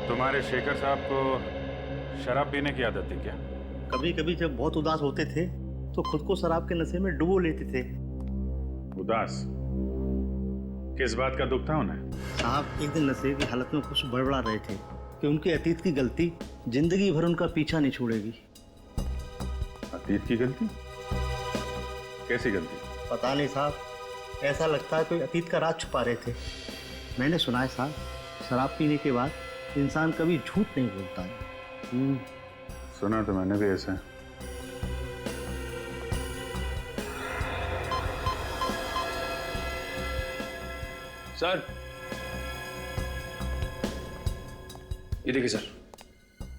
तुम्हारे शेखर साहब को शराब पीने की आदत थी क्या? कभी कभी जब बहुत उदास होते थे तो खुद को शराब के नशे में डुबो लेते थे। उदास? किस बात का दुख था उन्हें? साहब एक दिन नशे की हालत में कुछ बड़बड़ा रहे थे कि उनके अतीत की गलती जिंदगी भर उनका पीछा नहीं छोड़ेगी। अतीत की गलती? कैसी गलती? पता नहीं साहब, ऐसा लगता है कोई अतीत का राज छुपा रहे थे। मैंने सुना है साहब, शराब पीने के बाद इंसान कभी झूठ नहीं बोलता है। सुना तो मैंने भी ऐसा। सर, ये देखिए सर,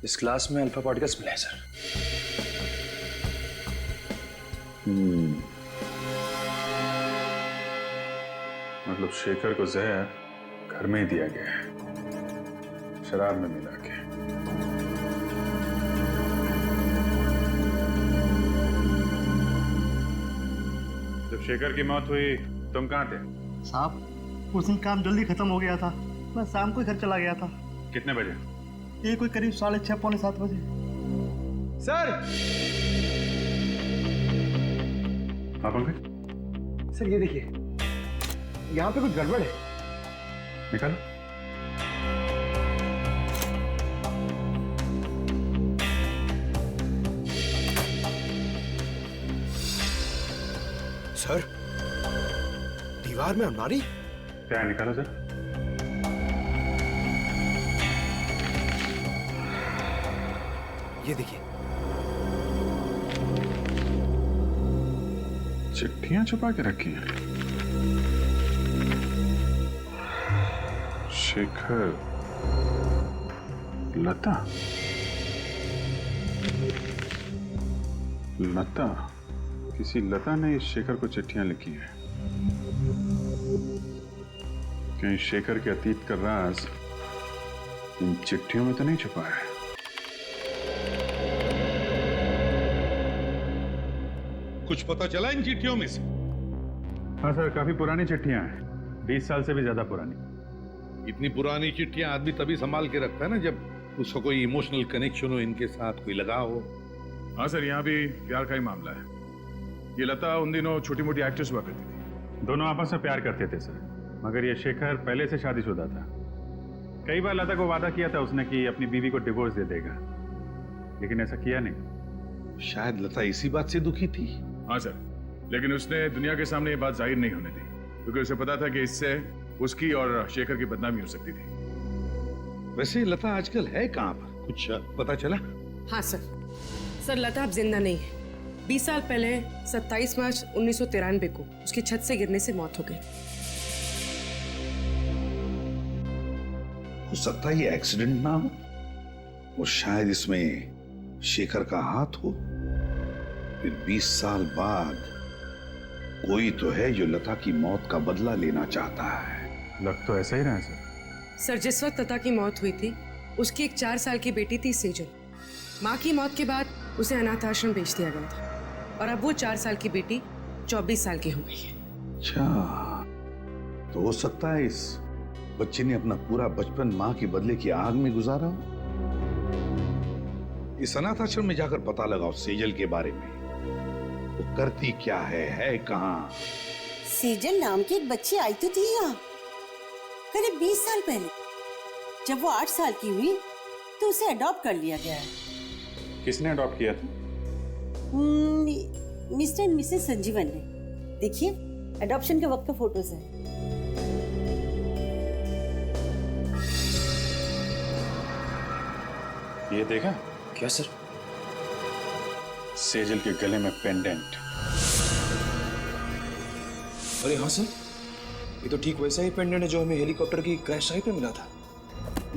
इस क्लास में अल्फा पार्टिकल्स मिले हैं सर। मतलब शेखर को जहर घर में ही दिया गया है, शराब में मिला के। जब शेखर की मौत हुई तुम कहाँ थे? साहब उस दिन काम जल्दी खत्म हो गया था, मैं शाम को ही घर चला गया था। कितने बजे? ये कोई करीब 6:30 पौने 7 बजे। सर, हाँ पंकज? सर ये देखिए, यहाँ पे कुछ गड़बड़ है। निकालो। सर, दीवार में अलमारी? क्या है, निकालो जरा। ये देखिए, चिट्ठियां छुपा के रखी हैं। शेखर, लता, लता, किसी लता ने इस शेखर को चिट्ठियां लिखी हैं। कहीं शेखर के अतीत का राज इन चिट्ठियों में तो नहीं छुपा है? कुछ पता चला इन चिट्ठियों में से? हाँ सर, काफी पुरानी चिट्ठियां हैं, 20 साल से भी ज्यादा पुरानी। इतनी पुरानी चिट्ठियां आदमी तभी संभाल के रखता है ना जब उसका कोई इमोशनल कनेक्शन हो, इनके साथ कोई लगाव हो। हाँ सर, यहाँ भी प्यार का ही मामला है। ये लता उन दिनों छोटी मोटी एक्ट्रेस हुआ करती थी। दोनों आपस में प्यार करते थे सर, मगर ये शेखर पहले से शादीशुदा था। कई बार लता को वादा किया था उसने कि अपनी बीवी को डिवोर्स दे देगा, लेकिन ऐसा किया नहीं। शायद लता इसी बात से दुखी थी। हाँ सर, लेकिन उसने दुनिया के सामने ये बात जाहिर नहीं होने दी, क्योंकि उसे पता था कि इससे उसकी और शेखर की बदनामी हो सकती थी। वैसे लता आजकल है कहाँ पर, कुछ पता चला? हाँ सर, लता अब जिंदा नहीं है। 20 साल पहले 27 मार्च 1993 को उसकी छत से गिरने से मौत हो गई। हो सकता है ये एक्सीडेंट ना हो, और शायद इसमें शेखर का हाथ हो। फिर 20 साल बाद कोई तो है जो लता की मौत का बदला लेना चाहता है। लग तो ऐसा ही रहा है सर। सर, जिस वक्त लता की मौत हुई थी उसकी एक 4 साल की बेटी थी सेजल। माँ की मौत के बाद उसे अनाथ आश्रम भेज दिया गया था, और अब वो 4 साल की बेटी 24 साल की हो गई है। अच्छा, तो हो सकता है इस बच्चे ने अपना पूरा बचपन माँ के बदले की आग में गुजारा हो। इस अनाथ आश्रम में जाकर पता लगाओ सेजल के बारे में, वो करती क्या है कहाँ। सेजल नाम की एक बच्ची आई तो थी यहाँ करीब 20 साल पहले। जब वो 8 साल की हुई तो उसे अडॉप्ट कर लिया गया है। किसने अडॉप्ट किया था? मिस्टर एंड मिसेस संजीवन ने। देखिए, अडॉप्शन के वक्त का फोटोज है। ये देखा? क्या सर? सेजल के गले में पेंडेंट। अरे हाँ सर, ये तो ठीक वैसा ही पेंडेंट है जो हमें हेलीकॉप्टर की क्रैश साइट पे मिला था।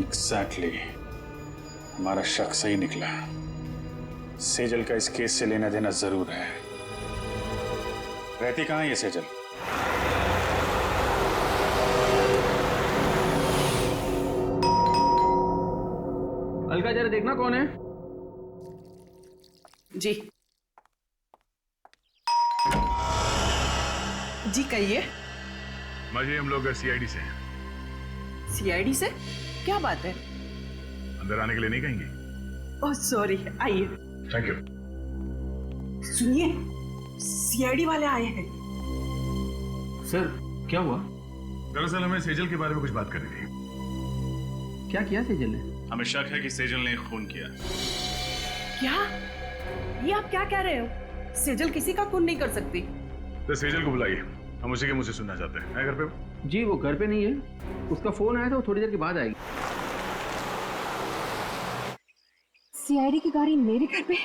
एग्जैक्टली, हमारा शक सही निकला। सेजल का इस केस से लेना देना जरूर है। रहती कहाँ है ये सेजल? अलका, जरा देखना कौन है। जी जी कहिए। माजी, हम लोग CID से हैं। CID से? क्या बात है? अंदर आने के लिए नहीं कहेंगी? ओह सॉरी, आइए। Thank you. सुनिए, सीआईडी वाले आए हैं। सर क्या हुआ? दरअसल हमें सेजल के बारे में कुछ बात करनी थी। क्या किया सेजल ने? हमें शक है कि सेजल ने खून किया। क्या? ये आप क्या कह रहे हो? सेजल किसी का खून नहीं कर सकती। तो सेजल को बुलाइए, हम उसी के मुंह से सुनना चाहते हैं। है घर पे? जी वो घर पे नहीं है, उसका फोन आया था, वो थोड़ी देर के बाद आएगी। सीआईडी की गाड़ी मेरे घर पे?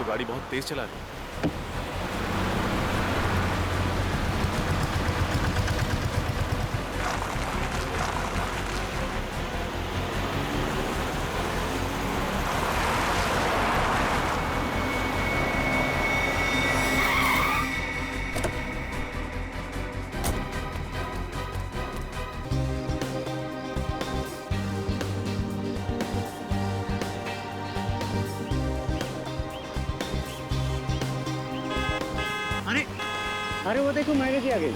गाड़ी बहुत तेज चला रही है। अरे वो देखो मैंने क्या गई।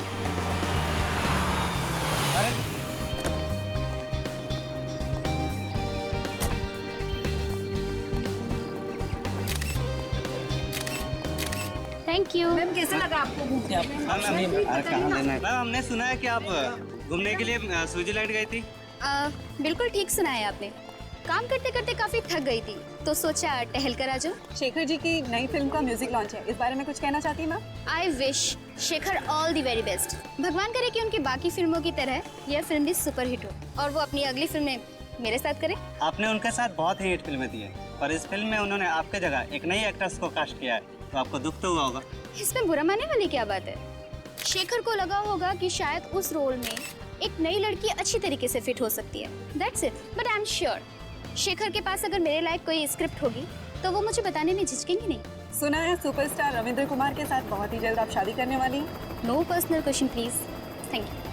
अरे थैंक यू। मैम कैसा लगा आपको घूमने? मैम हमने सुना है कि आप घूमने के लिए स्विट्जरलैंड गई थी। बिल्कुल ठीक सुना है आपने। काम करते करते काफी थक गई थी तो सोचा टहल कर आ जाओ। शेखर जी की नई फिल्म का म्यूजिक लॉन्च है, इस बारे में कुछ कहना चाहती हैं ma'am? I wish Shekhar all the very best. भगवान करे कि उनकी बाकी फिल्मों की तरह यह फिल्म भी सुपरहिट हो और वो अपनी अगली फिल्म में मेरे साथ करे। आपने उनके साथ बहुत ही हिट फिल्में दी है, पर इस फिल्म में उन्होंने आपके जगह एक नई एक्ट्रेस को कास्ट किया है, तो आपको दुख तो हुआ होगा। इसमें बुरा मानने वाली क्या बात है? शेखर को लगा होगा कि शायद उस रोल में एक नई लड़की अच्छी तरीके से फिट हो सकती है, that's it. But I am sure Shekhar के पास अगर मेरे लायक कोई स्क्रिप्ट होगी तो वो मुझे बताने में झिझकेंगे नहीं। सुना है सुपरस्टार रविंद्र कुमार के साथ बहुत ही जल्द आप शादी करने वाली हैं। No personal question please. Thank you.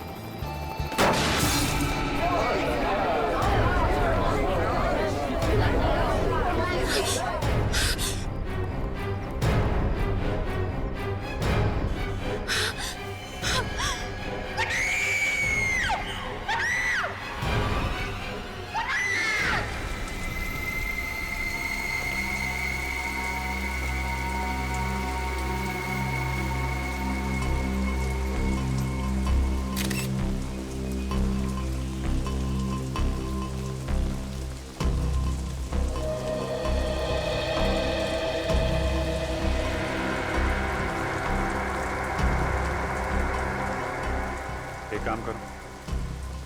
एक काम करो,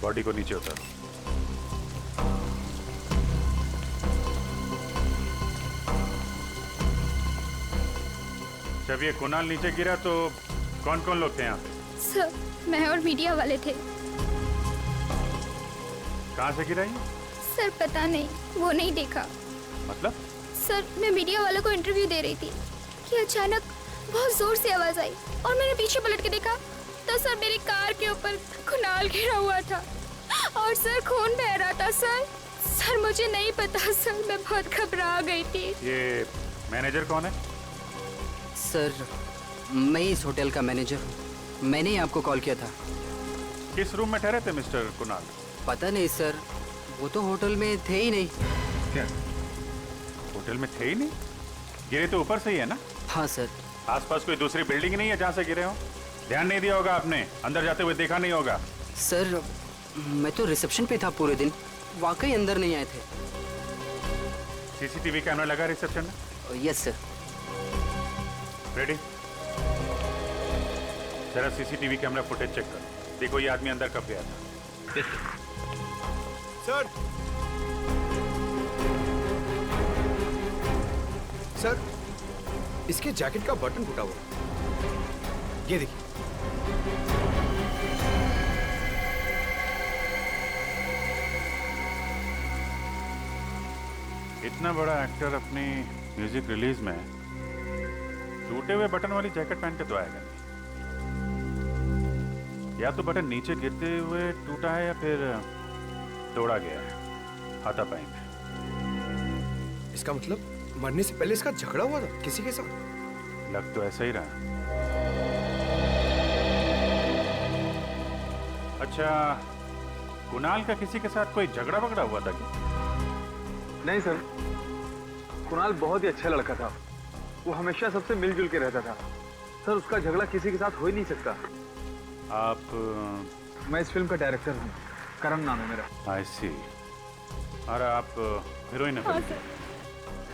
बॉडी को नीचे उतारो। जब ये कुणाल नीचे गिरा तो कौन कौन लोग थे यहाँ पे? सर मैं और मीडिया वाले थे। कहाँ से गिरा ये? सर पता नहीं, वो नहीं देखा। मतलब? सर मैं मीडिया वालों को इंटरव्यू दे रही थी कि अचानक बहुत जोर से आवाज आई और मैंने पीछे पलट के देखा तो सर मेरी कार के ऊपर कुणाल गिरा हुआ था और सर खून बह रहा था। सर मुझे नहीं पता सर, मैं बहुत घबरा गई थी। ये मैनेजर कौन है? सर मैं इस होटल का मैनेजर हूँ, मैंने ही आपको कॉल किया था। किस रूम में ठहरे थे मिस्टर कुणाल? पता नहीं सर, वो तो होटल में थे ही नहीं। क्या होटल में थे ही नहीं? गिरे तो ऊपर से ही है ना? हाँ सर। आसपास कोई दूसरी बिल्डिंग नहीं है जहाँ से गिरे हो? ध्यान नहीं दिया होगा आपने, अंदर जाते हुए देखा नहीं होगा। सर मैं तो रिसेप्शन पे था पूरे दिन, वाकई अंदर नहीं आए थे। सीसीटीवी कैमरा लगा रिसेप्शन में? Yes sir. रेडी? जरा सीसीटीवी कैमरा फुटेज चेक करो, देखो ये आदमी अंदर कब गया था। सर सर इसके जैकेट का बटन फूटा हुआ, ये देखिए। इतना बड़ा एक्टर अपनी म्यूजिक रिलीज में टूटे हुए बटन वाली जैकेट पहन के तो आएगा नहीं। या तो बटन नीचे गिरते हुए टूटा है या फिर तोड़ा गया है हाथापाई में। इसका मतलब मरने से पहले इसका झगड़ा हुआ था किसी के साथ? लग तो ऐसा ही रहा। अच्छा, कुणाल का किसी के साथ कोई झगड़ा वगड़ा हुआ था क्या? नहीं सर, कुणाल बहुत ही अच्छा लड़का था। वो हमेशा सबसे मिलजुल के रहता था। सर, उसका झगड़ा किसी के साथ हो ही नहीं सकता। आप मैं इस फिल्म का डायरेक्टर हूँ, करण नाम है मेरा। आई सी। और आप हीरोइन है? हाँ सर,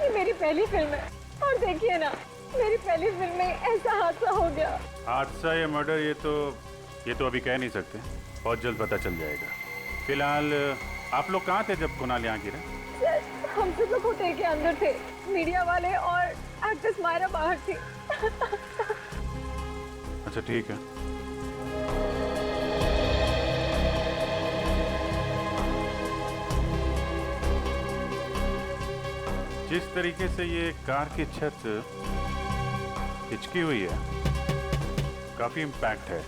ये मेरी पहली फिल्म है और देखिए ना, मेरी पहली फिल्म में ऐसा हादसा हो गया। हादसा या मर्डर ये तो अभी कह नहीं सकते, बहुत जल्द पता चल जाएगा। फिलहाल आप लोग कहाँ थे जब कुणाल यहाँ गिरा? सर, हम सब लोग होटल के अंदर थे, मीडिया वाले और एक्ट्रेस मायरा बाहर थी। अच्छा ठीक है। जिस तरीके से ये कार की छत हिचकी हुई है, काफी इम्पैक्ट है।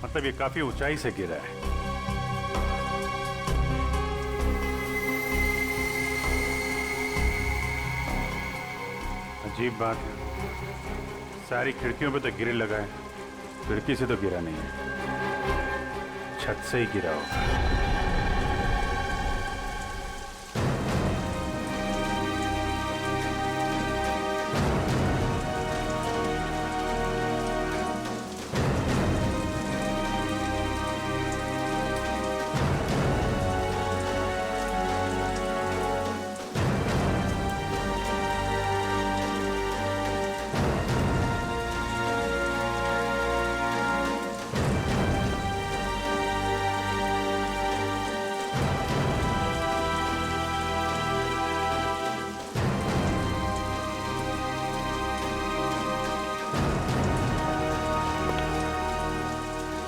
मतलब ये काफी ऊंचाई से गिरा है। अजीब बात है, सारी खिड़कियों पे तो गिरे लगा है, खिड़की से तो गिरा नहीं है, छत से ही गिरा होगा।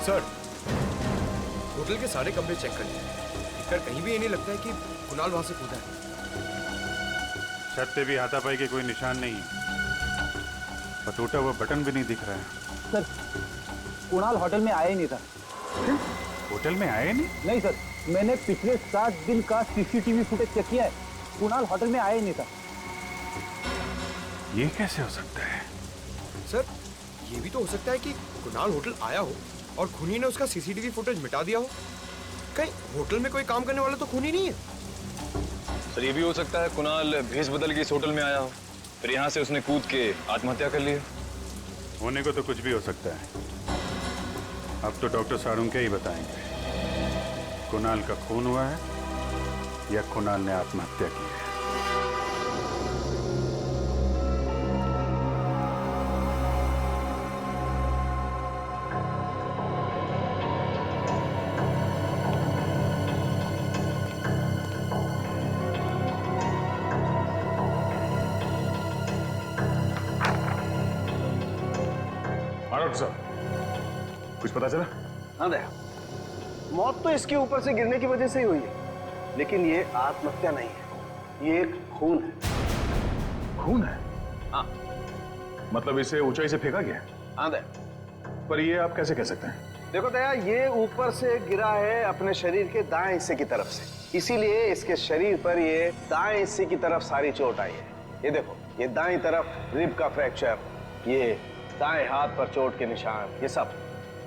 सर, होटल के सारे कमरे चेक कर लिए, देखकर कहीं भी ये नहीं लगता है कि कुणाल वहां से कूदा है। छत पे भी हाथापाई के कोई निशान नहीं है और टूटा हुआ बटन भी नहीं दिख रहा है। सर, कुणाल होटल में आया ही नहीं था। होटल में आया नहीं? नहीं सर, मैंने पिछले 7 दिन का सीसीटीवी फुटेज चेक किया है, कुणाल होटल में आया ही नहीं था। ये कैसे हो सकता है? सर, ये भी तो हो सकता है कि कुणाल होटल आया हो और खूनी ने उसका सीसीटीवी फुटेज मिटा दिया हो। कहीं होटल में कोई काम करने वाला तो खूनी नहीं है? सर, ये भी हो सकता है कुणाल भेष बदल के इस होटल में आया हो, फिर यहाँ से उसने कूद के आत्महत्या कर ली। होने को तो कुछ भी हो सकता है। अब तो डॉक्टर सारुंके ही बताएंगे, कुणाल का खून हुआ है या कुणाल ने आत्महत्या की है। कुछ पता चला? हाँ दया, मौत तो इसके ऊपर से गिरने की वजह से ही हुई है, लेकिन ये आत्महत्या नहीं है, ये एक खून है। खून है? हाँ। मतलब इसे ऊंचाई से फेंका गया? हाँ दया। पर ये आप कैसे कह सकते हैं? देखो दया, ये ऊपर से गिरा है अपने शरीर के दाएं हिस्से की तरफ से, इसीलिए इसके शरीर पर ये दाएं हिस्से की तरफ सारी चोट आई है। ये देखो, ये दाईं तरफ रिब का फ्रैक्चर, ये दाएं हाथ पर चोट के निशान, ये सब।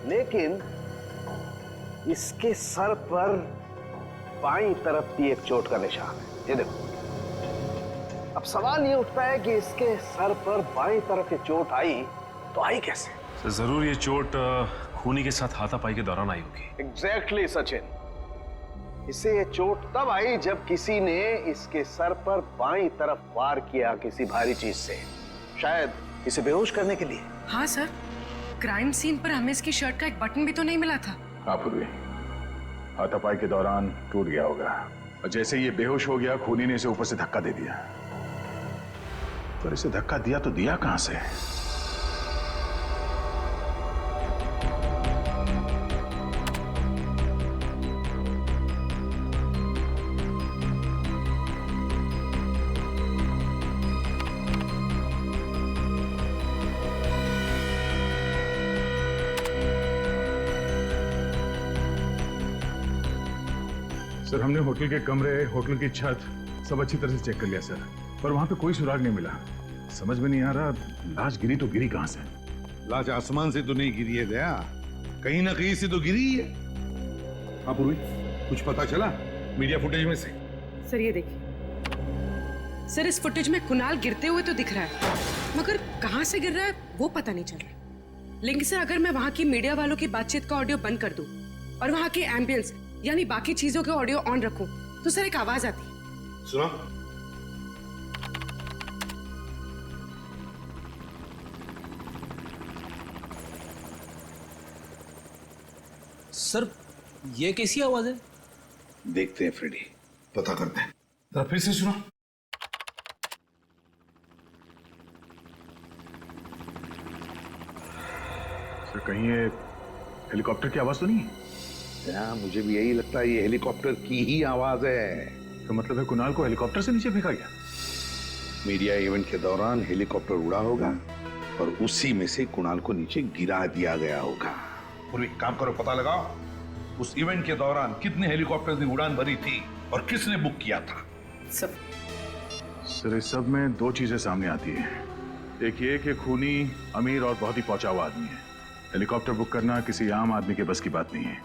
लेकिन इसके सर पर बाईं तरफ भी एक चोट का निशान है, ये देखो। अब सवाल ये उठता है कि इसके सर पर बाईं तरफ ये चोट आई तो आई कैसे? जरूर ये चोट खूनी के साथ हाथापाई के दौरान आई होगी। एग्जैक्टली सचिन, इसे ये चोट तब आई जब किसी ने इसके सर पर बाईं तरफ वार किया किसी भारी चीज से, शायद इसे बेहोश करने के लिए। हाँ सर, क्राइम सीन पर हमें इसकी शर्ट का एक बटन भी तो नहीं मिला था। आप हुए हाथापाई के दौरान टूट गया होगा और जैसे ये बेहोश हो गया, खूनी ने इसे ऊपर से धक्का दे दिया। पर इसे धक्का दिया तो दिया कहां से? सर हमने होटल के कमरे, होटल की छत सब अच्छी तरह से चेक कर लिया सर, पर वहां पे कोई सुराग नहीं मिला। समझ में नहीं आ रहा लाश गिरी तो गिरी कहां से? लाश आसमान से तो नहीं गिरी है दया, कहीं ना कहीं से तो गिरी है। हाँ पूर्वी, कुछ पता चला मीडिया फुटेज में से? सर ये देखिए सर, इस फुटेज में कुणाल गिरते हुए तो दिख रहा है, मगर कहां से गिर रहा है वो पता नहीं चल रहा। लेकिन सर अगर मैं वहां की मीडिया वालों की बातचीत का ऑडियो बंद कर दूं और वहां के एम्बियंस यानी बाकी चीजों के ऑडियो ऑन रखूं तो सर एक आवाज आती है। सुनो। सर ये कैसी आवाज है? देखते हैं फ्रेडी, पता करते हैं। जरा फिर से सुनो। सर कहीं ये हेलीकॉप्टर की आवाज तो नहीं है? या, मुझे भी यही लगता है, ये हेलीकॉप्टर की ही आवाज है। तो मतलब है कुणाल को हेलीकॉप्टर से नीचे फेंका गया? मीडिया इवेंट के दौरान हेलीकॉप्टर उड़ा होगा और उसी में से कुणाल को नीचे गिरा दिया गया होगा। पूर्वी काम करो, पता लगाओ उस इवेंट के दौरान कितने हेलीकॉप्टर ने उड़ान भरी थी और किसने बुक किया था। सर इस सब में दो चीजें सामने आती है। एक ये कि खूनी अमीर और बहुत ही पहुंचा हुआ आदमी है, हेलीकॉप्टर बुक करना किसी आम आदमी के बस की बात नहीं है।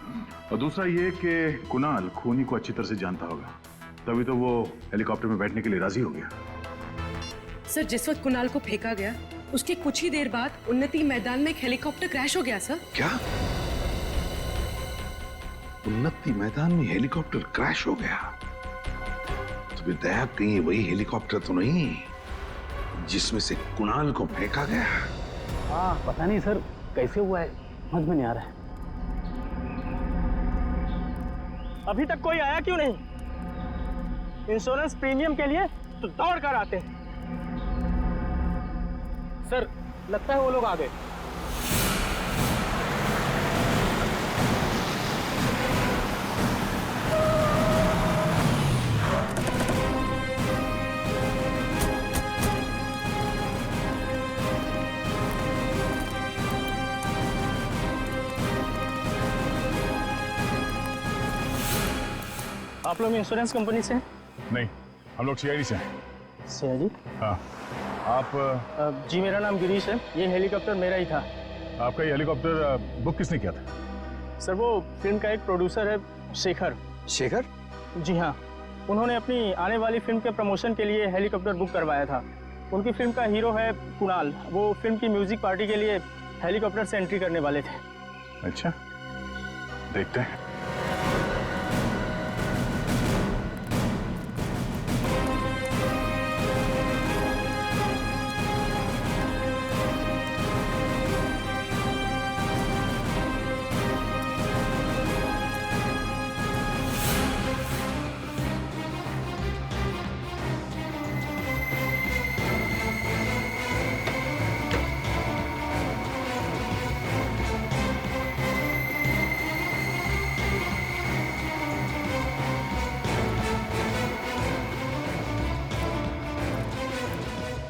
और दूसरा ये कि कुणाल खूनी को अच्छी तरह से जानता होगा, तभी तो वो हेलीकॉप्टर में बैठने के लिए राजी हो गया। सर जिस वक्त कुणाल को फेंका गया उसके कुछ ही देर बाद उन्नति मैदान में एक हेलीकॉप्टर क्रैश हो गया सर। क्या? उन्नति मैदान में हेलीकॉप्टर क्रैश हो गया? तो दया कहीं वही हेलीकॉप्टर तो नहीं जिसमें से कुणाल को फेंका गया? हाँ पता नहीं सर कैसे हुआ है, समझ में नहीं आ रहा है। अभी तक कोई आया क्यों नहीं? इंश्योरेंस प्रीमियम के लिए तो दौड़ कर आते हैं। सर लगता है वो लोग आ गए। आप लोग इंश्योरेंस कंपनी से हैं? नहीं, हम लोग सीआईडी से हैं। सीआईडी? हाँ। आप? जी मेरा नाम गिरीश है, ये हेलीकॉप्टर मेरा ही था। आपका ये हेलीकॉप्टर बुक किसने किया था? सर वो फिल्म का एक प्रोड्यूसर है, शेखर। शेखर? जी हाँ, उन्होंने अपनी आने वाली फिल्म के प्रमोशन के लिए हेलीकॉप्टर बुक करवाया था। उनकी फिल्म का हीरो है कुणाल, वो फिल्म की म्यूजिक पार्टी के लिए हेलीकॉप्टर से एंट्री करने वाले थे। अच्छा, देखते हैं।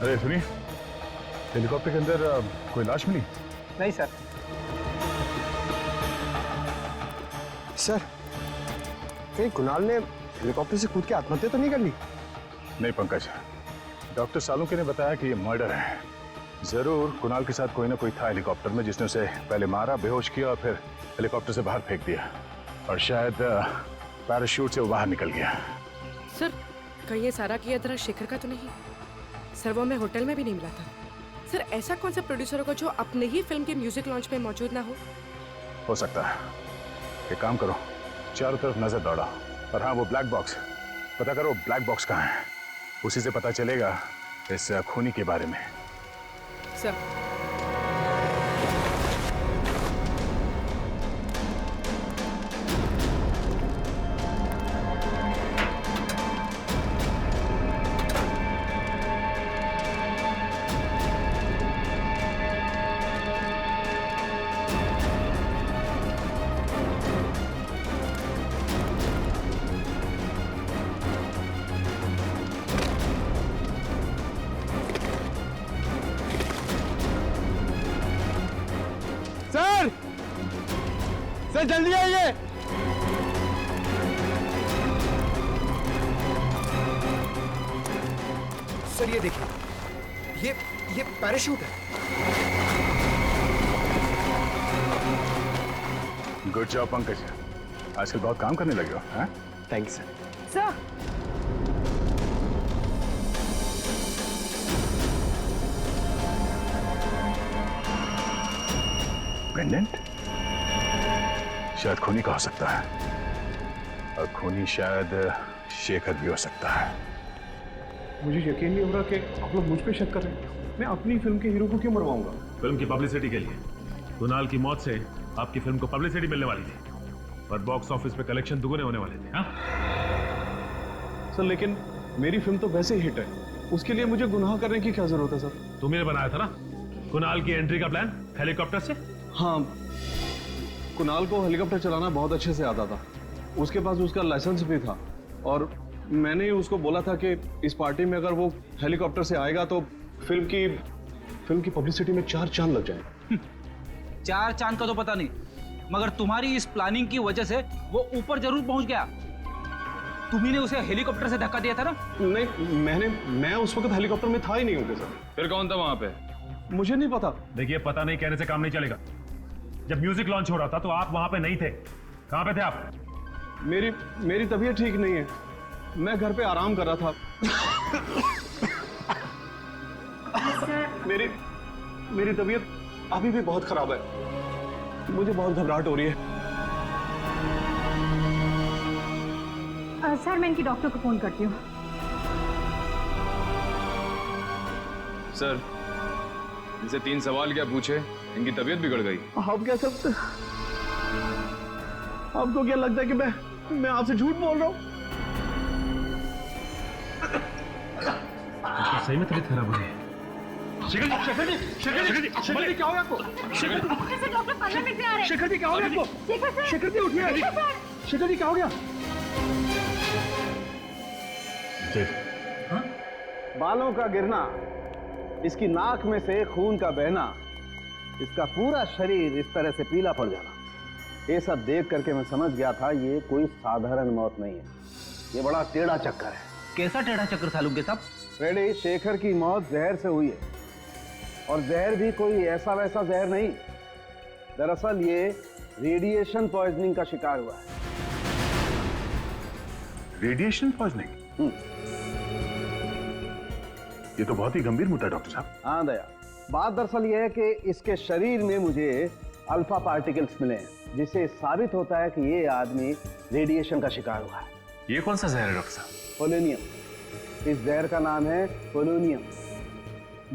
अरे सुनिए, हेलीकॉप्टर के अंदर कोई लाश मिली? नहीं सर। सर कहीं कुणाल ने हेलीकॉप्टर से कूद के आत्महत्या तो नहीं कर ली? नहीं पंकज, डॉक्टर सालुंके ने बताया कि ये मर्डर है। जरूर कुणाल के साथ कोई ना कोई था हेलीकॉप्टर में जिसने उसे पहले मारा, बेहोश किया और फिर हेलीकॉप्टर से बाहर फेंक दिया, और शायद पैराशूट से वो बाहर निकल गया। सर कहीं ये सारा किया तरह शेखर का तो नहीं? सर वो हमें होटल में भी नहीं मिला था। सर ऐसा कौन सा प्रोड्यूसर होगा जो अपने ही फिल्म के म्यूजिक लॉन्च में मौजूद ना हो सकता है। एक काम करो, चारों तरफ नजर दौड़ाओ, और हाँ वो ब्लैक बॉक्स पता करो, ब्लैक बॉक्स कहाँ है, उसी से पता चलेगा इस खूनी के बारे में। सर सर जल्दी आइए। सर ये देखिए, ये पैराशूट है। गुड जॉब पंकज, आजकल बहुत काम करने लगे हो। हाँ, थैंक्स सर। सर पेंडेंट शायद खूनी का हो सकता है, और खूनी शायद शेखर भी हो सकता है। मुझे यकीन नहीं हो रहा कि आप लोग मुझ पे शक कर रहे हैं। मैं अपनी फिल्म के हीरो को क्यों मरवाऊंगा? फिल्म की पब्लिसिटी के लिए। कुणाल की मौत से आपकी फिल्म को पब्लिसिटी मिलने वाली थी, पर बॉक्स ऑफिस पे कलेक्शन दुगने होने वाले थे। हाँ सर, लेकिन मेरी फिल्म तो वैसे ही हिट है, उसके लिए मुझे गुनाह करने की क्या जरूरत है सर? तुमने बनाया था ना कुणाल की एंट्री का प्लान हेलीकॉप्टर से। हाँ, कुणाल को हेलीकॉप्टर चलाना बहुत अच्छे से आता था, उसके पास उसका लाइसेंस भी था, और मैंने ही उसको बोला था कि इस पार्टी में अगर वो हेलीकॉप्टर से आएगा तो फिल्म की पब्लिसिटी में 4 चांद लग जाएंगे। 4 चांद का तो पता नहीं, मगर तुम्हारी इस प्लानिंग की वजह से वो ऊपर जरूर पहुंच गया। तुम्ही ने उसे हेलीकॉप्टर से धक्का दिया था ना? नहीं, मैं उस वक्त हेलीकॉप्टर में था ही नहीं होगा सर। फिर कौन था वहां पे? मुझे नहीं पता। देखिए, पता नहीं कहने से काम नहीं चलेगा। जब म्यूजिक लॉन्च हो रहा था तो आप वहां पे नहीं थे। कहां पे थे आप? मेरी तबीयत ठीक नहीं है, मैं घर पे आराम कर रहा था। मेरी तबीयत अभी भी बहुत खराब है, मुझे बहुत घबराहट हो रही है। सर, मैं इनकी डॉक्टर को फोन करती हूँ। सर, इनसे 3 सवाल क्या पूछे, इनकी तबीयत बिगड़ गई। आप क्या सकते? आपको क्या लगता है कि मैं आपसे झूठ बोल रहा हूँ? सही में तबीयत खराब हो गई। शेखर जी क्या हो गया आपको? डॉक्टर 15 मिनट में आ रहे हैं। शेखर जी क्या हो गया आपको? शेखर जी उठिए। शेखर जी क्या हो गया? बालों का गिरना, इसकी नाक में से खून का बहना, इसका पूरा शरीर इस तरह से पीला पड़ जाना, ये सब देख करके मैं समझ गया था ये कोई साधारण मौत नहीं है, ये बड़ा टेढ़ा चक्कर है। कैसा टेढ़ा चक्कर सालुंके साहब? रेडी, शेखर की मौत जहर से हुई है, और जहर भी कोई ऐसा वैसा जहर नहीं। दरअसल ये रेडिएशन पॉइजनिंग का शिकार हुआ है। Radiation poisoning? ये तो बहुत ही गंभीर मुद्दा है डॉक्टर साहब। हाँ दया, बात दरअसल ये है कि इसके शरीर में मुझे अल्फा पार्टिकल्स मिले हैं, जिससे साबित होता है कि ये आदमी रेडिएशन का शिकार हुआ है। ये कौन सा जहर है डॉक्टर साहब? पोलोनियम। इस जहर का नाम है पोलोनियम।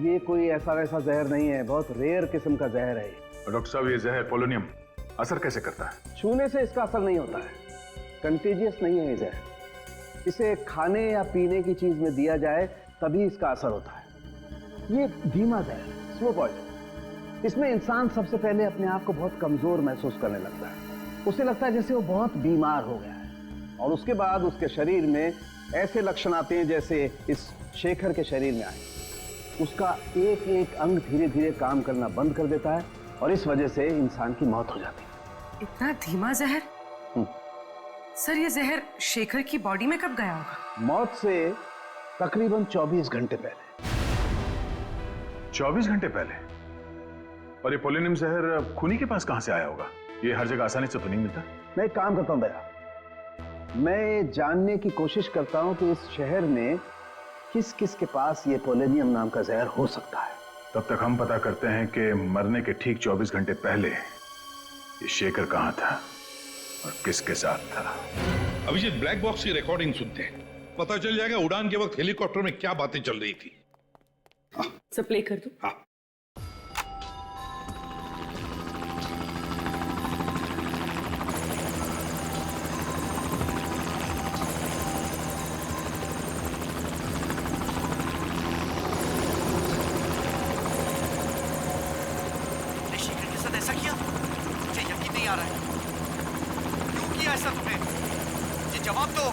ये कोई ऐसा वैसा जहर नहीं है, बहुत रेयर किस्म का जहर है। डॉक्टर साहब, ये जहर पोलोनियम असर कैसे करता है? छूने से इसका असर नहीं होता है, कंटेजियस नहीं है ये जहर। इसे खाने या पीने की चीज में दिया जाए तभी इसका असर होता है। ये धीमा जहर, स्लो पॉइजन। इसमें इंसान सबसे पहले अपने आप को बहुत कमजोर महसूस करने लगता है, उसे लगता है जैसे वो बहुत बीमार हो गया है, और उसके बाद उसके शरीर में ऐसे लक्षण आते हैं जैसे इस शेखर के शरीर में आए। उसका एक एक अंग धीरे धीरे काम करना बंद कर देता है, और इस वजह से इंसान की मौत हो जाती है। इतना धीमा जहर? सर, ये जहर शेखर की बॉडी में कब गया होगा? मौत से तकरीबन 24 घंटे पहले। 24 घंटे पहले? और ये पोलोनियम जहर खूनी के पास कहां से आया होगा? ये हर जगह आसानी से तो नहीं मिलता। मैं एक काम करता हूं दया, मैं जानने की कोशिश करता हूं कि इस शहर में किस किस के पास ये पोलोनियम नाम का जहर हो सकता है। तब तक हम पता करते हैं कि मरने के ठीक 24 घंटे पहले ये शेखर कहां था और किसके साथ था। अभिजीत, ब्लैक बॉक्स की रिकॉर्डिंग सुनते हैं, पता चल जाएगा उड़ान के वक्त हेलीकॉप्टर में क्या बातें चल रही थी। सब प्ले कर दो। हाँ। शेखर के साथ ऐसा किया? मुझे यकीन नहीं आ रहा है। क्यों किया ऐसा तुमने? ये जवाब दो।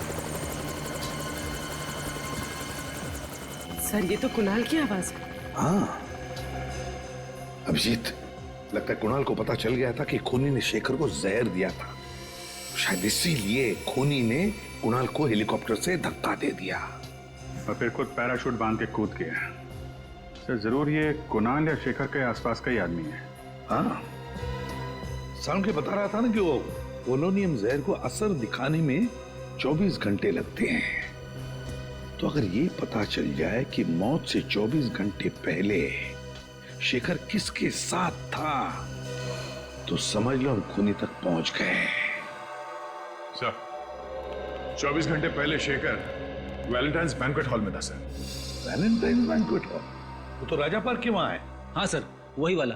सर, ये तो कुणाल की आवाज है। हाँ अभिजीत, लगता है कुणाल को पता चल गया था कि खूनी ने शेखर को जहर दिया था, शायद इसीलिए खूनी ने कुणाल को हेलीकॉप्टर से धक्का दे दिया। और फिर खुद पैराशूट बांध के कूद गया। सर जरूर ये कुणाल या शेखर के आसपास का ही आदमी है। हाँ, साउंड के बता रहा था ना कि वो पोलोनियम जहर को असर दिखाने में 24 घंटे लगते हैं। तो अगर ये पता चल जाए कि मौत से 24 घंटे पहले शेखर किसके साथ था, तो समझ लो हम खूनी तक पहुंच गए। सर 24 घंटे पहले शेखर वैलेंटाइंस बैंक्वेट हॉल में था सर। Valentine's banquet hall? वो तो राजा पार्क के वहां है। हाँ सर, वही वाला।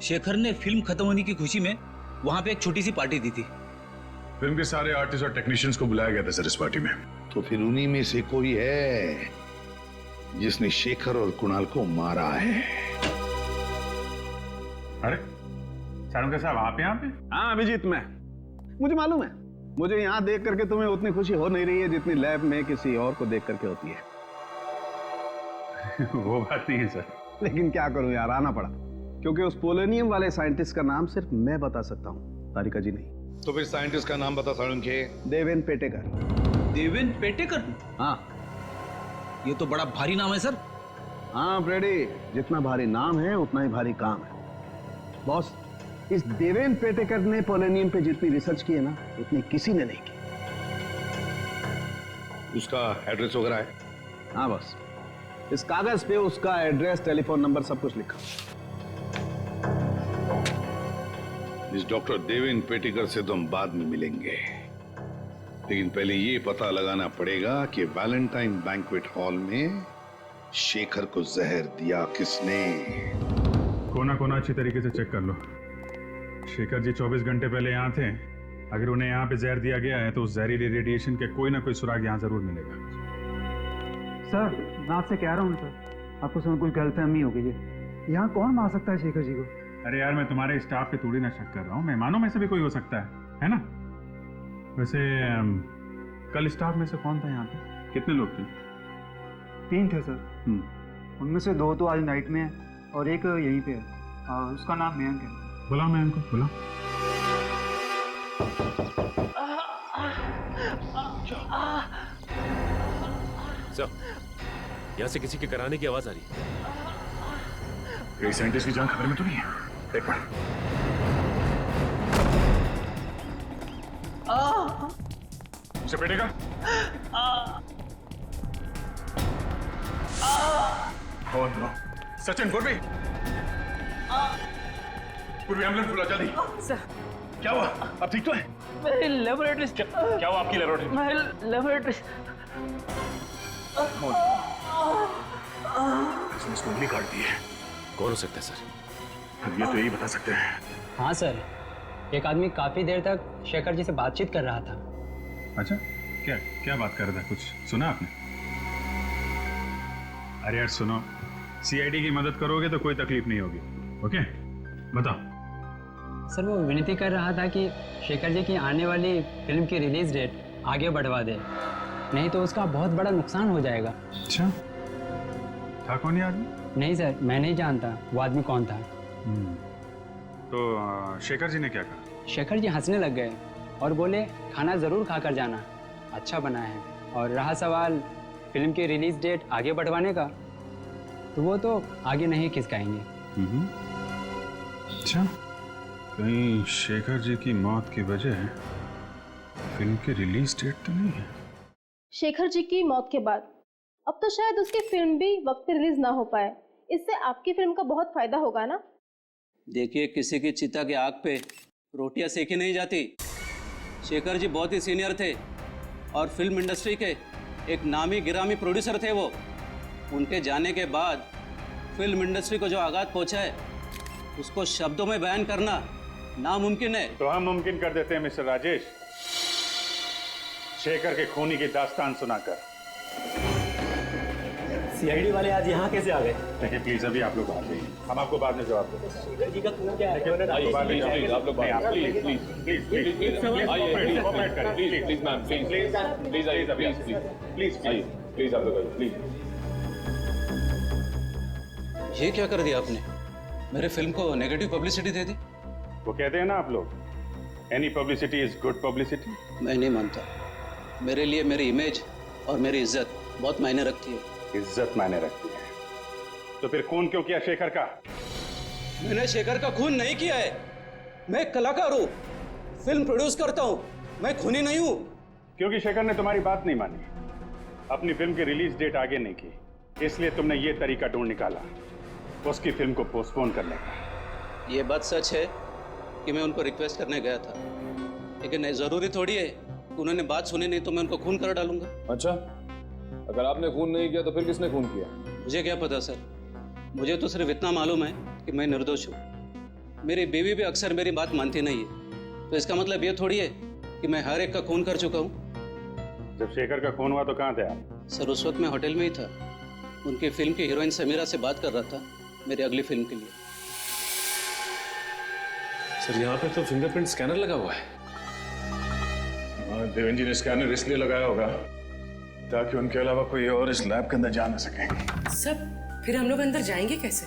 शेखर ने फिल्म खत्म होने की खुशी में वहां पे एक छोटी सी पार्टी दी थी। फिल्म के सारे आर्टिस्ट और टेक्नीशियंस को बुलाया गया था सर इस पार्टी में। तो फिर उन्हीं में से कोई है जिसने शेखर और कुणाल को मारा है। अरे सारंग साहब आप यहाँ पे? हाँ अभिजीत, मैं मुझे मालूम है। मुझे यहाँ देख करके तुम्हें उतनी खुशी हो नहीं रही है जितनी लैब में किसी और को देख करके होती है। वो बात नहीं है सर। लेकिन क्या करूं यार, आना पड़ा, क्योंकि उस पोलोनियम वाले साइंटिस्ट का नाम सिर्फ मैं बता सकता हूँ, तारिका जी नहीं। तो फिर साइंटिस्ट का नाम बता सारुण के। देवेन पेटेकर। देवेन पेटेकर? हाँ, ये तो बड़ा भारी नाम है सर। हाँ ब्रेडी, जितना भारी नाम है उतना ही भारी काम है। बॉस, इस देवेन पेटेकर ने पोलोनियम पे जितनी रिसर्च की है ना, उतनी किसी ने नहीं की। उसका एड्रेस वगैरह है? हाँ बॉस, इस कागज पे उसका एड्रेस, टेलीफोन नंबर सब कुछ लिखा। इस डॉक्टर देवेन पेटेकर से तो हम बाद में मिलेंगे, लेकिन पहले ये पता लगाना पड़ेगा कि वैलेंटाइन बैंक्वेट हॉल में शेखर को जहर दिया किसने। कोना कोना अच्छी तरीके से चेक कर लो। शेखर जी 24 घंटे पहले यहाँ थे। अगर उन्हें यहाँ पे जहर दिया गया है तो उस जहरीले रेडिएशन के कोई ना कोई सुराग यहाँ जरूर मिलेगा। सर मैं आपसे कह रहा हूँ सर, आपको सुन कुछ गलतफहमी हो गई है। यहाँ कौन मार सकता है शेखर जी को? अरे यार, मैं तुम्हारे स्टाफ पे थोड़ी ना शक कर रहा हूँ, मेहमानों में से भी कोई हो सकता है ना? वैसे कल स्टाफ में से कौन था यहाँ पे? कितने लोग थे? 3 थे सर। उनमें से 2 तो आज नाइट में है और एक यहीं पे है। उसका नाम मयंक है। बुलाओ मयंक को, बुलाओ। सर, यहाँ से किसी के कराने की आवाज आ रही है। कई साइंटिस्ट की जान खबर में तो नहीं है। एक बार उसे पेटेगा। Oh no. सचिन, पूर्वी एम्बुलेंस बुला जल्दी। सर क्या हुआ? अब ठीक तो है? मेरी लेबोरेटरी। क्या हुआ आपकी लेबोरेटरी? मेरी लेबोरेटरी। इसने इसको उंगली काट दी है। कौन हो सकता है सर? ये तो यही बता सकते हैं। हाँ सर, एक आदमी काफी देर तक शेखर जी से बातचीत कर रहा था। अच्छा, क्या क्या बात कर रहा था? कुछ सुना आपने? अरे यार सुनो, सीआईडी की मदद करोगे तो कोई तकलीफ नहीं होगी। ओके, बताओ। सर वो विनती कर रहा था कि शेखर जी की आने वाली फिल्म की रिलीज डेट आगे बढ़वा दे, नहीं तो उसका बहुत बड़ा नुकसान हो जाएगा। अच्छा, था कौन ये आदमी? नहीं सर, मैं नहीं जानता वो आदमी कौन था। तो शेखर जी ने क्या कहा? शेखर जी हंसने लग गए और बोले खाना जरूर खाकर जाना, अच्छा बना है। और रहा सवाल फिल्म की रिलीज डेट आगे बढ़वाने का, तो वो तो आगे नहीं खिसकाएंगे। अच्छा, कहीं शेखर जी की मौत की वजह फिल्म की रिलीज डेट तो नहीं है? शेखर जी की मौत के बाद अब तो शायद उसकी फिल्म भी वक्त पे रिलीज ना हो पाए। इससे आपकी फिल्म का बहुत फायदा होगा ना? देखिए, किसी की चिता की आग पे रोटियां सेकी नहीं जाती। शेखर जी बहुत ही सीनियर थे और फिल्म इंडस्ट्री के एक नामी गिरामी प्रोड्यूसर थे वो। उनके जाने के बाद फिल्म इंडस्ट्री को जो आघात पहुंचा है उसको शब्दों में बयान करना नामुमकिन है। तो हम मुमकिन कर देते हैं मिस्टर राजेश, शेखर के खूनी की दास्तान सुनाकर। सीआईडी वाले आज यहाँ कैसे आ गए? देखिए प्लीज, अभी आप लोग बात नहीं, हम आपको बाद में जवाब देंगे। शेखर जी का खून क्या है? आप लोग प्लीज आप लोग प्लीज। ये क्या कर दिया आपने? मेरे फिल्म को नेगेटिव पब्लिसिटी दे दी। वो कहते हैं ना आप लोग, any publicity is good publicity. मैं नहीं मानता। मेरे लिए मेरी इमेज और मेरी इज्जत बहुत मायने रखती है। इज्जत मायने रखती है। तो फिर खून क्यों किया शेखर का? मैंने शेखर का खून नहीं किया है। मैं एक कलाकार हूँ, फिल्म प्रोड्यूस करता हूँ, मैं खूनी नहीं हूँ। क्योंकि शेखर ने तुम्हारी बात नहीं मानी, अपनी फिल्म की रिलीज डेट आगे नहीं की, इसलिए तुमने ये तरीका ढूंढ निकाला उसकी फिल्म को पोस्टपोन करने का। ये बात सच है कि मैं उनको रिक्वेस्ट करने गया था, लेकिन जरूरी थोड़ी है उन्होंने बात सुनी नहीं तो मैं उनको खून कर डालूंगा। अच्छा, अगर आपने खून नहीं किया तो फिर किसने खून किया? मुझे क्या पता सर, मुझे तो सिर्फ इतना मालूम है कि मैं निर्दोष हूँ। मेरी बीवी भी अक्सर मेरी बात मानती नहीं है, तो इसका मतलब ये थोड़ी है कि मैं हर एक का खून कर चुका हूँ। जब शेखर का खून हुआ तो कहाँ थे आप? सर उस वक्त मैं होटल में ही था, उनकी फिल्म की हीरोइन समीरा से बात कर रहा था मेरी अगली फिल्म के लिए। सर यहाँ पे तो फिंगरप्रिंट स्कैनर लगा हुआ है। देवेन जी ने स्कैनर इसलिए लगाया होगा ताकि उनके अलावा कोई और इस लैब के अंदर जा ना सके। सब फिर हम लोग अंदर जाएंगे कैसे?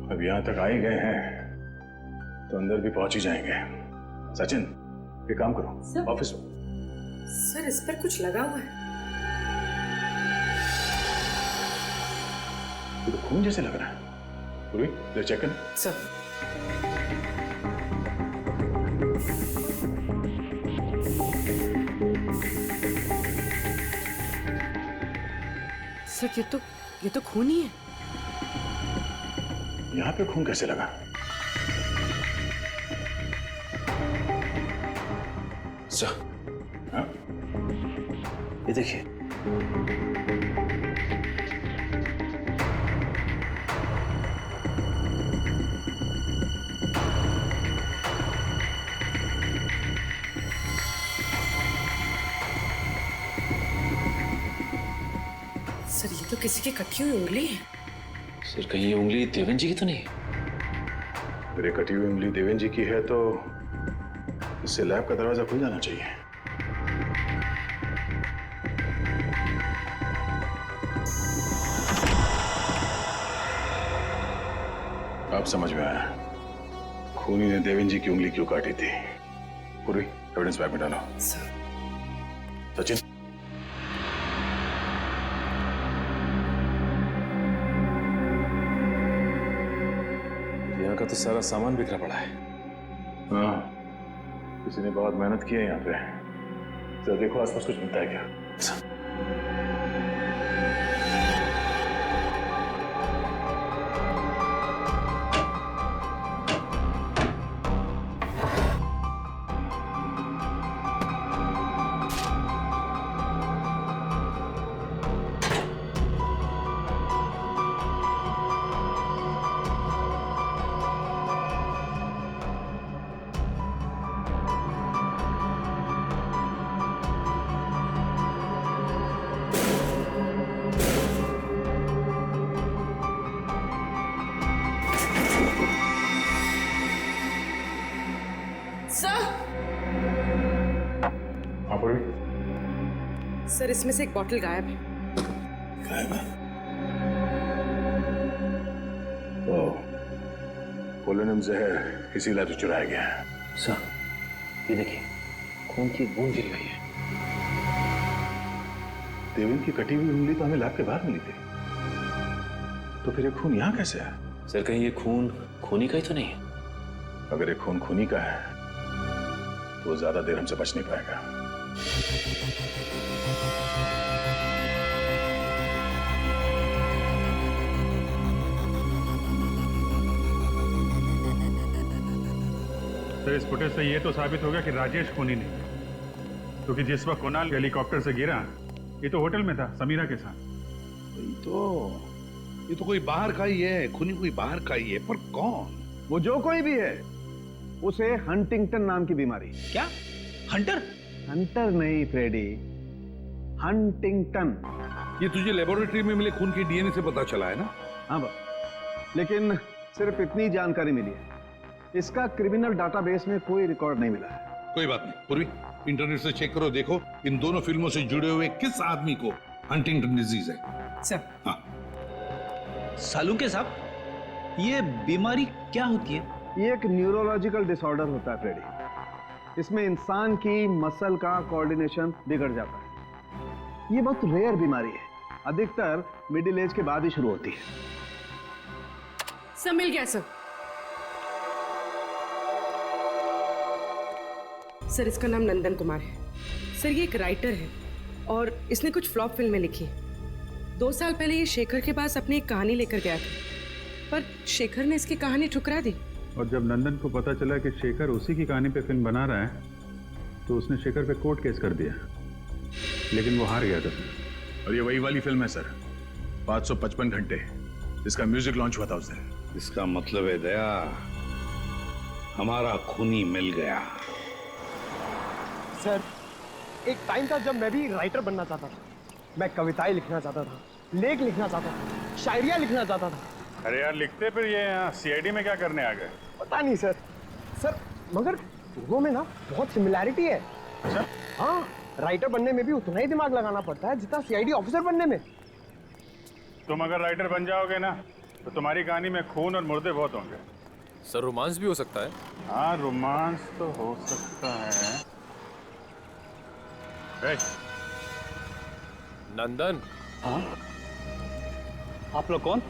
अब यहाँ तक आ ही गए हैं तो अंदर भी पहुंच ही जाएंगे। सचिन, ये काम करो, ऑफिस में। सर इस पर कुछ लगा हुआ है। ये तो खून जैसे लग रहा है। पूरी दे चेक कर। सर सर ये तो खून ही है। यहाँ पे खून कैसे लगा? सर, हाँ? ये देखिए। सर ये तो किसी की कटी हुई उंगली है। सर कहीं ये उंगली देवेन जी की तो नहीं? मेरे कटी हुई उंगली देवेन जी की है तो इससे लैब का दरवाजा खुल जाना चाहिए। अब समझ में आया खूनी ने देवेन जी की उंगली क्यों काटी थी। पूरी एविडेंस बैग में डालो। सचिन, यहाँ का तो सारा सामान बिखरा पड़ा है। हाँ, किसी ने बहुत मेहनत की है यहाँ पे। जरा देखो आसपास कुछ मिलता है क्या? सर इसमें से एक बॉटल गायब है। गायब है? ओह, पोलोनियम जहर इसी लैब से चुराया गया है। सर ये देखिए, खून की बूंद गिरी हुई है। देवेन की कटी हुई उंगली तो हमें लैब के बाहर मिली थी, तो फिर ये खून यहाँ कैसे है? सर कहीं ये खून खूनी का ही तो नहीं? अगर ये खून खूनी का है तो वो ज्यादा देर हमसे बच नहीं पाएगा। तो इस फुटेज से ये तो साबित हो गया कि राजेश खूनी नहीं, क्योंकि जिस वक्त कुणाल हेलीकॉप्टर से गिरा ये तो होटल में था समीरा के साथ। ये तो कोई बाहर का ही है, खूनी कोई बाहर का ही है, पर कौन? वो जो कोई भी है, उसे हंटिंगटन नाम की बीमारी। क्या? हंटर? हंटर नहीं फ्रेडी, हंटिंगटन। ये तुझे लेबोरेटरी में मिले खून के डीएनए से पता चला है ना? हाँ बस, लेकिन सिर्फ इतनी जानकारी मिली है, इसका क्रिमिनल डाटाबेस में कोई रिकॉर्ड नहीं मिला है। कोई बात नहीं पूर्वी, इंटरनेट से चेक करो, देखो इन दोनों फिल्मों से जुड़े हुए किस आदमी को हंटिंगटन डिजीज है। सर, हाँ। सालुंके साहब, ये बीमारी क्या होती है? ये एक न्यूरोलॉजिकल डिसऑर्डर होता है फ्रेडी। इसमें इंसान की मसल का कोऑर्डिनेशन बिगड़ जाता है। ये बहुत रेयर बीमारी है, अधिकतर मिडिल एज के बाद ही शुरू होती है। सब मिल गया सर। सर इसका नाम नंदन कुमार है। सर ये एक राइटर है और इसने कुछ फ्लॉप फिल्में लिखी। 2 साल पहले ये शेखर के पास अपनी एक कहानी लेकर गया था, पर शेखर ने इसकी कहानी ठुकरा दी। और जब नंदन को पता चला कि शेखर उसी की कहानी पे फिल्म बना रहा है, तो उसने शेखर पे कोर्ट केस कर दिया, लेकिन वो हार गया था सर। और ये वही वाली फिल्म है सर, 555 घंटे, जिसका म्यूजिक लॉन्च हुआ था उस दिन। इसका मतलब है दया, हमारा खूनी मिल गया। सर, एक टाइम था जब मैं भी राइटर बनना चाहता था। मैं कविताएं लिखना चाहता था, लेख लिखना चाहता था, शायरियां लिखना चाहता था। अरे यार लिखते फिर ये यहाँ सीआईडी में क्या करने आ गए? पता नहीं सर। सर मगर दोनों में ना बहुत सिमिलैरिटी है। अच्छा? हाँ, राइटर बनने में भी उतना ही दिमाग लगाना पड़ता है जितना सीआईडी ऑफिसर बनने में। तुम अगर राइटर बन जाओगे ना, तो तुम्हारी कहानी में खून और मुर्दे बहुत होंगे। सर रोमांस भी हो सकता है? हाँ, रोमांस तो हो सकता है। नंदन। हाँ? आप लोग कौन?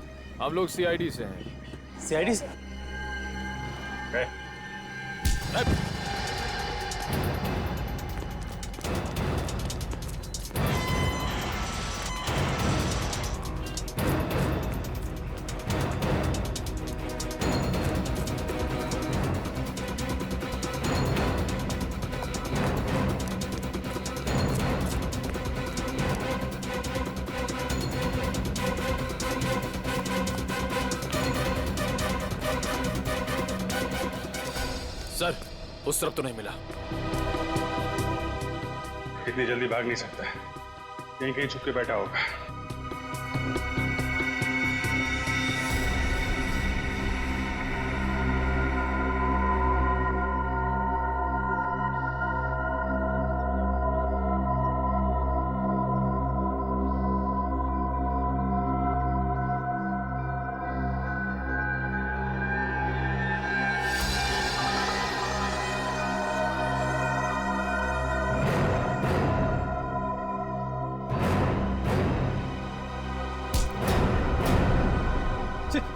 हम लोग सीआईडी से हैं। सीआईडी से? सर, उस तरफ तो नहीं मिला। इतनी जल्दी भाग नहीं सकता, कहीं कहीं छुप के बैठा होगा।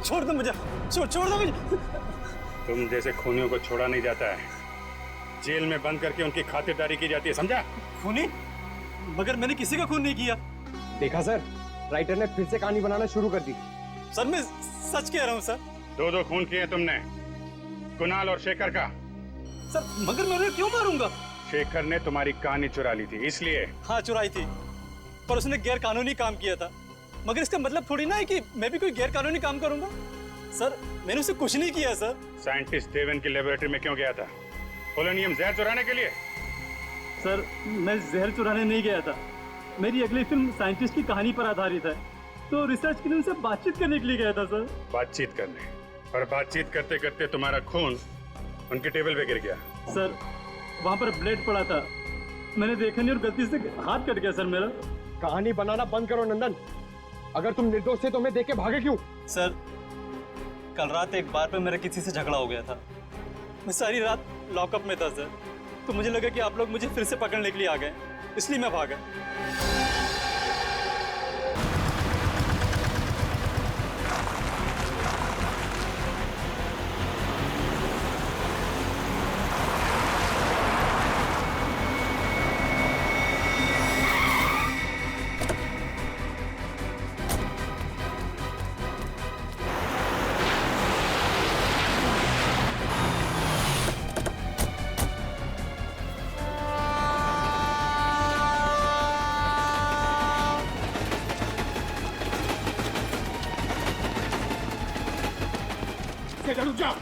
छोड़ दो मुझे, छोड़ दो मुझे। तुम जैसे खूनियों को छोड़ा नहीं जाता है, जेल में बंद करके उनकी खातिरदारी की जाती है, समझा? खूनी? मगर मैंने किसी का खून नहीं किया। देखा सर, राइटर ने फिर से कहानी बनाना शुरू कर दी। सर मैं सच कह रहा हूँ सर। 2 खून किए तुमने, कुणाल और शेखर का। सर मगर मैं उन्हें क्यों मारूंगा? शेखर ने तुम्हारी कहानी चुरा ली थी, इसलिए। हाँ चुराई थी, पर उसने गैर कानूनी काम किया था। मगर इसका मतलब थोड़ी ना है कि मैं भी कोई गैर कानूनी काम करूंगा। सर मैंने उसे कुछ नहीं किया सर। साइंटिस्ट देवन की लेबोरेटरी में क्यों गया था? पोलोनियम जहर चुराने के लिए? सर मैं जहर चुराने नहीं गया था। मेरी अगली फिल्म साइंटिस्ट की कहानी पर आधारित है, तो रिसर्च के लिए उनसे बातचीत करने के लिए गया था सर। बातचीत करने? और बातचीत करते करते तुम्हारा खून उनके टेबल पे गिर गया। सर वहाँ पर ब्लेड पड़ा था, मैंने देखा नहीं और गलती से हाथ कट गया सर मेरा। कहानी बनाना बंद करो नंदन। अगर तुम निर्दोष थे तो मैं देख के भागे क्यों? सर कल रात एक बार पे मेरा किसी से झगड़ा हो गया था। मैं सारी रात लॉकअप में था सर, तो मुझे लगा कि आप लोग मुझे फिर से पकड़ने के लिए आ गए, इसलिए मैं भागा। रुक जाओ।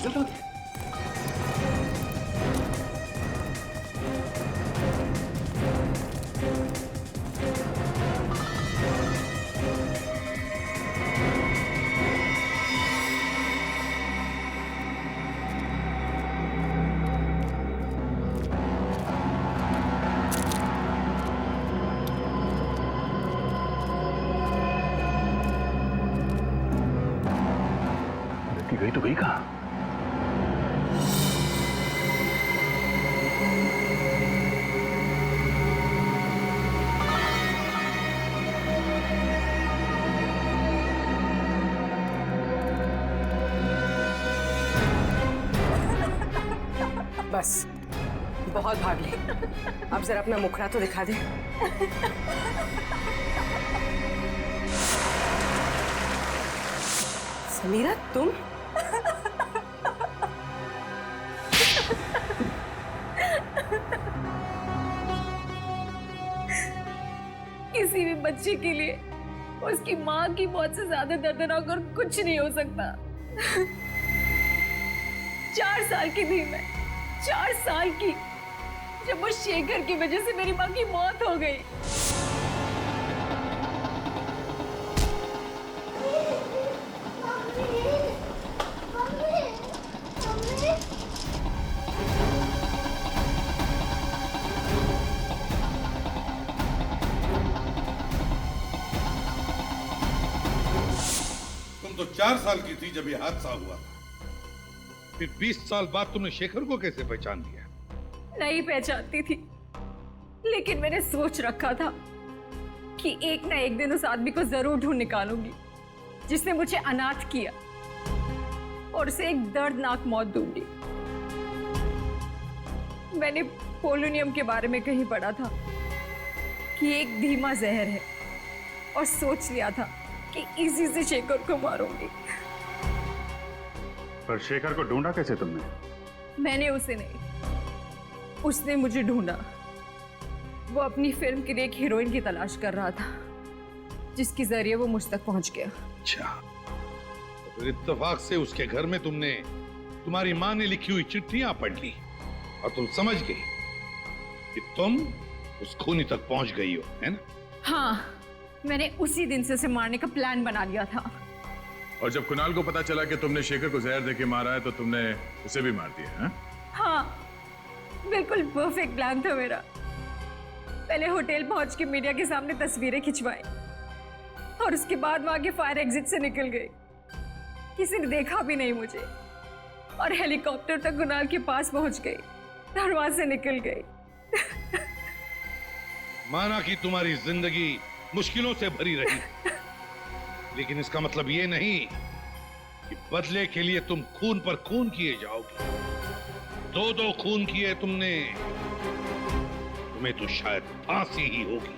सेजल कहाँ गया? गई तो गई कहाँ? बस बहुत भाग ले, अब जरा अपना मुखड़ा तो दिखा दे। समीरा तुम? किसी भी बच्चे के लिए उसकी माँ की मौत से ज्यादा दर्दनाक और कुछ नहीं हो सकता। 4 साल की थी मैं, 4 साल की, जब वो शेखर की वजह से मेरी माँ की मौत हो गई। तो 4 साल की थी जब ये हादसा हुआ था। फिर 20 साल बाद तुमने शेखर को कैसे पहचान लिया? नहीं पहचानती थी, लेकिन मैंने सोच रखा था कि एक ना एक दिन उस आदमी को जरूर ढूंढ निकालूंगी जिसने मुझे अनाथ किया और उसे एक दर्दनाक मौत दूंगी। मैंने पोलोनियम के बारे में कहीं पढ़ा था कि एक धीमा जहर है और सोच लिया था कि इसी से शेखर को मारूंगी। पर शेखर को ढूंढा कैसे तुमने? मैंने उसे नहीं, उसने मुझे ढूंढा। वो अपनी फिल्म के लिए एक हीरोइन की तलाश कर रहा था जिसके जरिए वो मुझ तक पहुंच गया। अच्छा, तो फिर इत्तेफाक से उसके घर में तुमने तुम्हारी माँ ने लिखी हुई चिट्ठियां पढ़ ली और तुम समझ गई कि तुम उस खूनी तक पहुंच गई हो, है ना? हाँ, मैंने उसी दिन से उसे मारने का प्लान बना लिया था। और जब कुणाल को पता चला कि तुमने शेखर को जहर देके मारा है तो तुमने उसे भी मार दिया, हैं? हाँ, बिल्कुल परफेक्ट प्लान था मेरा। पहले होटल पहुंच के मीडिया के सामने तस्वीरें खिंचवाई और उसके बाद वहां के फायर एग्जिट से निकल गई। किसी ने देखा भी नहीं मुझे और हेलीकॉप्टर तक कुणाल के पास पहुंच गई और वहां से निकल गई। माना कि तुम्हारी जिंदगी मुश्किलों से भरी रही, लेकिन इसका मतलब ये नहीं कि बदले के लिए तुम खून पर खून किए जाओगे। 2 खून किए तुमने, तुम्हें तो शायद फांसी ही होगी।